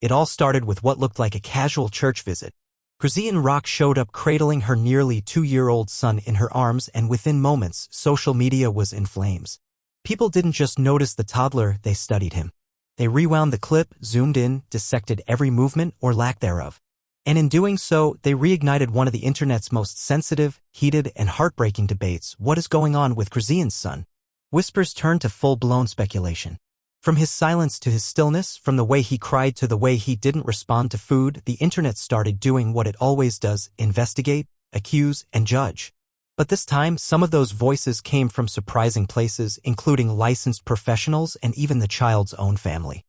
It all started with what looked like a casual church visit. Chrisean Rock showed up cradling her nearly 2-year-old son in her arms, and within moments, social media was in flames. People didn't just notice the toddler, they studied him. They rewound the clip, zoomed in, dissected every movement or lack thereof. And in doing so, they reignited one of the internet's most sensitive, heated, and heartbreaking debates: what is going on with Chrisean's son? Whispers turned to full-blown speculation. From his silence to his stillness, from the way he cried to the way he didn't respond to food, the internet started doing what it always does: investigate, accuse, and judge. But this time, some of those voices came from surprising places, including licensed professionals and even the child's own family.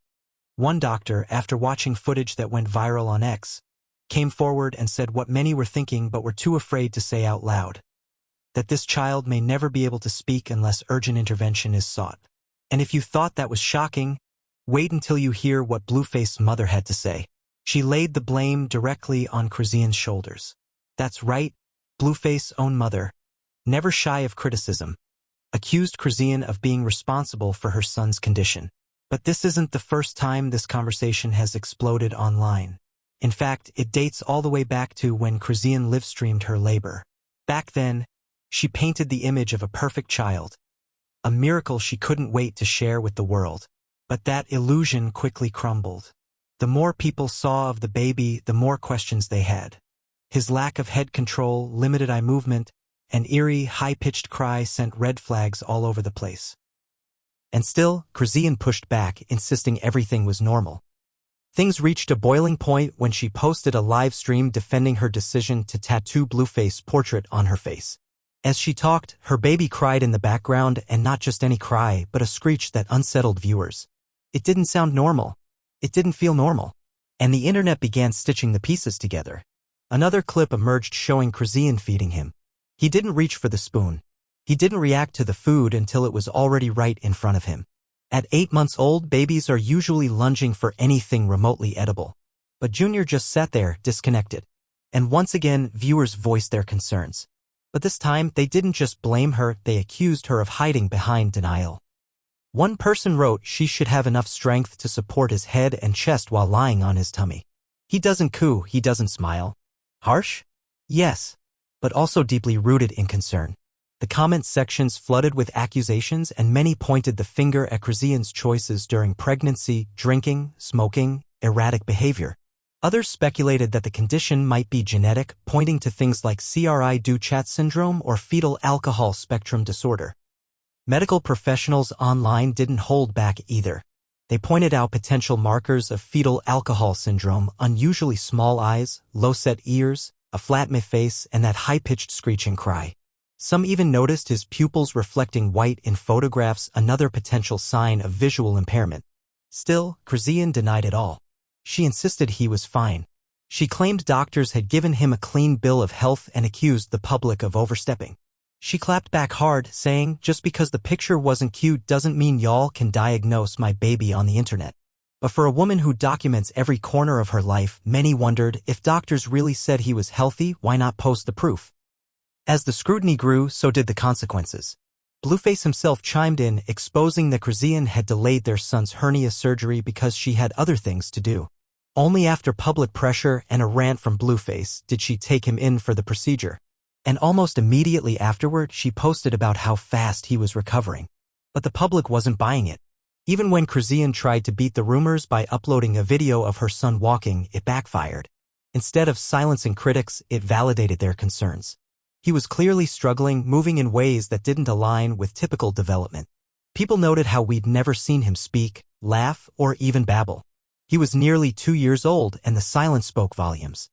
One doctor, after watching footage that went viral on X, came forward and said what many were thinking but were too afraid to say out loud: that this child may never be able to speak unless urgent intervention is sought. And if you thought that was shocking, wait until you hear what Blueface's mother had to say. She laid the blame directly on Chrisean's shoulders. That's right, Blueface's own mother, never shy of criticism, accused Chrisean of being responsible for her son's condition. But this isn't the first time this conversation has exploded online. In fact, it dates all the way back to when Chrisean live-streamed her labor. Back then, she painted the image of a perfect child, a miracle she couldn't wait to share with the world. But that illusion quickly crumbled. The more people saw of the baby, the more questions they had. His lack of head control, limited eye movement, an eerie, high-pitched cry sent red flags all over the place. And still, Chrisean pushed back, insisting everything was normal. Things reached a boiling point when she posted a live stream defending her decision to tattoo Blueface's portrait on her face. As she talked, her baby cried in the background, and not just any cry, but a screech that unsettled viewers. It didn't sound normal. It didn't feel normal. And the internet began stitching the pieces together. Another clip emerged showing Chrisean feeding him. He didn't reach for the spoon. He didn't react to the food until it was already right in front of him. At 8 months old, babies are usually lunging for anything remotely edible. But Junior just sat there, disconnected. And once again, viewers voiced their concerns. But this time, they didn't just blame her, they accused her of hiding behind denial. One person wrote she should have enough strength to support his head and chest while lying on his tummy. He doesn't coo, he doesn't smile. Harsh? Yes. But also deeply rooted in concern. The comment sections flooded with accusations, and many pointed the finger at Chrisean's choices during pregnancy: drinking, smoking, erratic behavior. Others speculated that the condition might be genetic, pointing to things like Cri-du-Chat syndrome or fetal alcohol spectrum disorder. Medical professionals online didn't hold back either. They pointed out potential markers of fetal alcohol syndrome: unusually small eyes, low-set ears, a flat mid-face, and that high-pitched screeching cry. Some even noticed his pupils reflecting white in photographs, another potential sign of visual impairment. Still, Chrisean denied it all. She insisted he was fine. She claimed doctors had given him a clean bill of health and accused the public of overstepping. She clapped back hard, saying, "Just because the picture wasn't cute doesn't mean y'all can diagnose my baby on the internet." But for a woman who documents every corner of her life, many wondered, if doctors really said he was healthy, why not post the proof? As the scrutiny grew, so did the consequences. Blueface himself chimed in, exposing that Chrisean had delayed their son's hernia surgery because she had other things to do. Only after public pressure and a rant from Blueface did she take him in for the procedure. And almost immediately afterward, she posted about how fast he was recovering. But the public wasn't buying it. Even when Chrisean tried to beat the rumors by uploading a video of her son walking, it backfired. Instead of silencing critics, it validated their concerns. He was clearly struggling, moving in ways that didn't align with typical development. People noted how we'd never seen him speak, laugh, or even babble. He was nearly 2 years old, and the silence spoke volumes.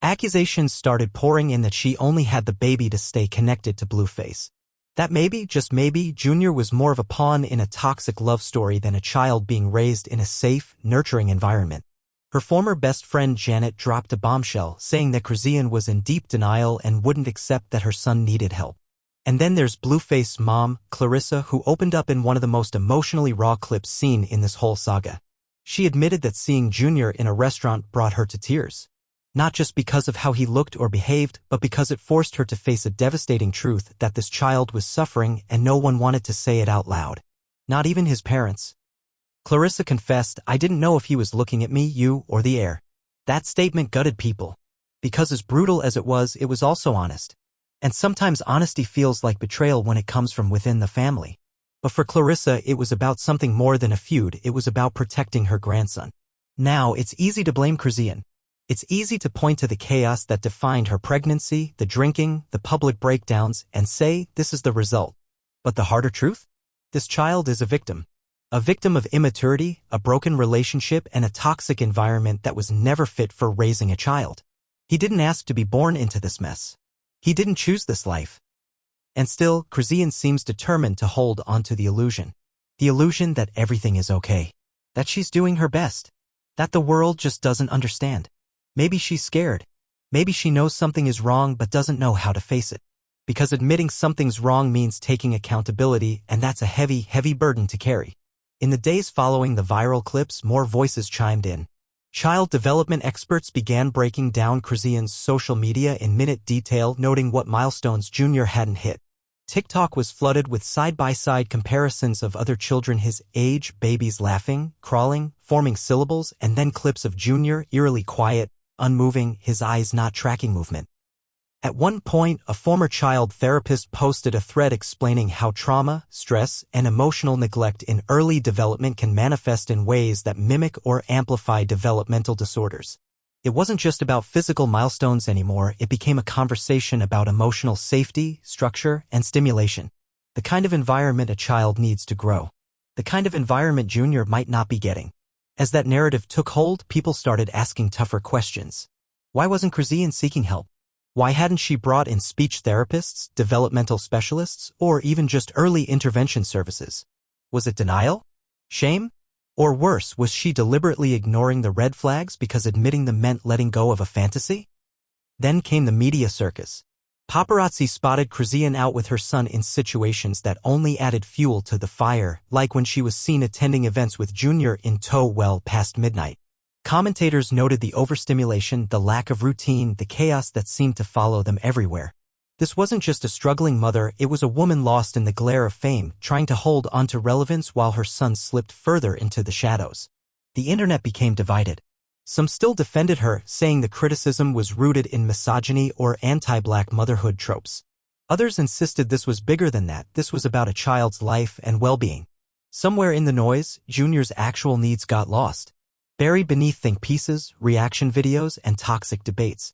Accusations started pouring in that she only had the baby to stay connected to Blueface. That maybe, just maybe, Junior was more of a pawn in a toxic love story than a child being raised in a safe, nurturing environment. Her former best friend Janet dropped a bombshell, saying that Chrisean was in deep denial and wouldn't accept that her son needed help. And then there's Blueface's mom, Clarissa, who opened up in one of the most emotionally raw clips seen in this whole saga. She admitted that seeing Junior in a restaurant brought her to tears. Not just because of how he looked or behaved, but because it forced her to face a devastating truth: that this child was suffering and no one wanted to say it out loud. Not even his parents. Clarissa confessed, "I didn't know if he was looking at me, you, or the air." That statement gutted people. Because as brutal as it was also honest. And sometimes honesty feels like betrayal when it comes from within the family. But for Clarissa, it was about something more than a feud. It was about protecting her grandson. Now, it's easy to blame Chrisean. It's easy to point to the chaos that defined her pregnancy, the drinking, the public breakdowns, and say, this is the result. But the harder truth? This child is a victim. A victim of immaturity, a broken relationship, and a toxic environment that was never fit for raising a child. He didn't ask to be born into this mess. He didn't choose this life. And still, Chrisean seems determined to hold onto the illusion. The illusion that everything is okay. That she's doing her best. That the world just doesn't understand. Maybe she's scared. Maybe she knows something is wrong but doesn't know how to face it. Because admitting something's wrong means taking accountability, and that's a heavy, heavy burden to carry. In the days following the viral clips, more voices chimed in. Child development experts began breaking down Chrisean's social media in minute detail, noting what milestones Junior hadn't hit. TikTok was flooded with side-by-side comparisons of other children his age, babies laughing, crawling, forming syllables, and then clips of Junior, eerily quiet, unmoving, his eyes not tracking movement. At one point, a former child therapist posted a thread explaining how trauma, stress, and emotional neglect in early development can manifest in ways that mimic or amplify developmental disorders. It wasn't just about physical milestones anymore, it became a conversation about emotional safety, structure, and stimulation. The kind of environment a child needs to grow. The kind of environment Junior might not be getting. As that narrative took hold, people started asking tougher questions. Why wasn't Chrisean seeking help? Why hadn't she brought in speech therapists, developmental specialists, or even just early intervention services? Was it denial? Shame? Or worse, was she deliberately ignoring the red flags because admitting them meant letting go of a fantasy? Then came the media circus. Paparazzi spotted Chrisean out with her son in situations that only added fuel to the fire, like when she was seen attending events with Junior in tow well past midnight. Commentators noted the overstimulation, the lack of routine, the chaos that seemed to follow them everywhere. This wasn't just a struggling mother, it was a woman lost in the glare of fame, trying to hold onto relevance while her son slipped further into the shadows. The internet became divided. Some still defended her, saying the criticism was rooted in misogyny or anti-black motherhood tropes. Others insisted this was bigger than that, this was about a child's life and well-being. Somewhere in the noise, Junior's actual needs got lost. Buried beneath think pieces, reaction videos, and toxic debates.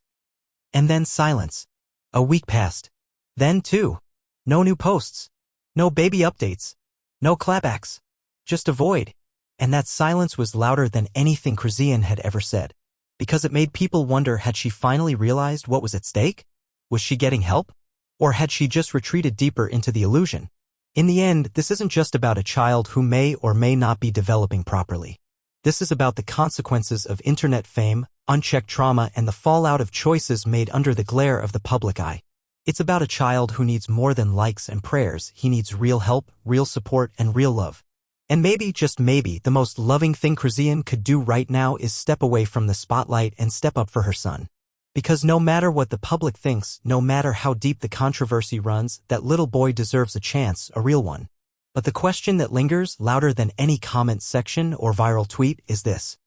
And then silence. A week passed. Then two. No new posts. No baby updates. No clapbacks. Just a void. And that silence was louder than anything Chrisean had ever said. Because it made people wonder, had she finally realized what was at stake? Was she getting help? Or had she just retreated deeper into the illusion? In the end, this isn't just about a child who may or may not be developing properly. This is about the consequences of internet fame, unchecked trauma, and the fallout of choices made under the glare of the public eye. It's about a child who needs more than likes and prayers. He needs real help, real support, and real love. And maybe, just maybe, the most loving thing Chrisean could do right now is step away from the spotlight and step up for her son. Because no matter what the public thinks, no matter how deep the controversy runs, that little boy deserves a chance, a real one. But the question that lingers, louder than any comment section or viral tweet, is this.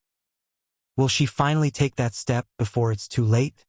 Will she finally take that step before it's too late?